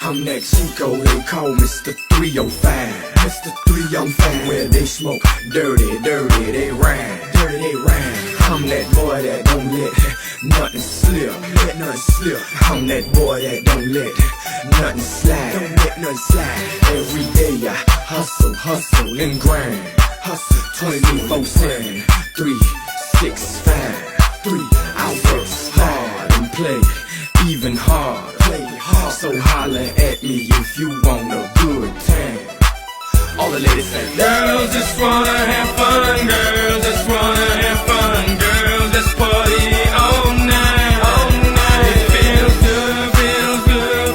I'm that Chico, they call Mr. 305. Mr. 305, where they smoke dirty, they rhyme. I'm that boy that don't let nothing slip, I'm that boy that don't let nothing slide, Every day I hustle and grind. 24/7, 365. I work hard and play even hard. So holla at me if you want a good time. All the ladies say, girls just wanna have fun, girls just wanna have fun, girls let's party all night, It feels good,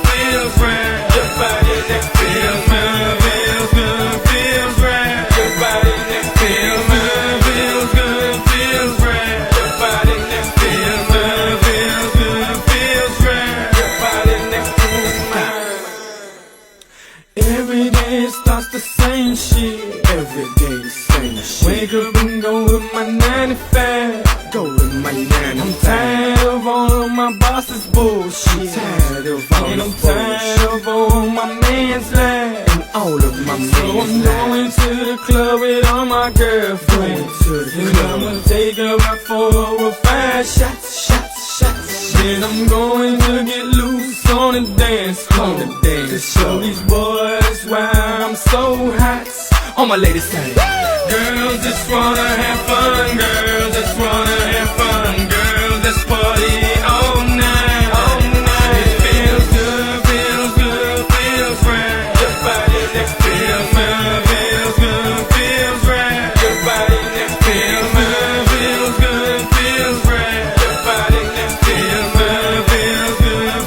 feels right. Your body next feels good, feels right. Your body next feels good, feels right. Your body next feels good, feels right. Your body next feels mine. Every day starts the same shit. Every day the same shit. Wake up and go with my 95. I'm tired of all of my boss's bullshit. And I'm tired of all my man's lies. So I'm going to the club with all my girlfriends. And I'ma take her out for 5 shots. Then I'm going to get loose on the dance floor to show these boys why I'm so hot. All my ladies say, girls just wanna have fun, girls just wanna have fun, girls let's party all night, It feels good, feels right. Your body next feels good, feels right. Your body next feels good, feels right. Your body next feels good,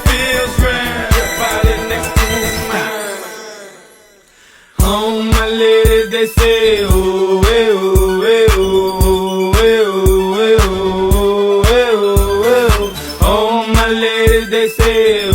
feels right. Your body next feels mine. All my ladies they say, oh, eh, oh, eh, oh, eh, oh, eh, oh, eh, oh, eh, oh. All my ladies they say,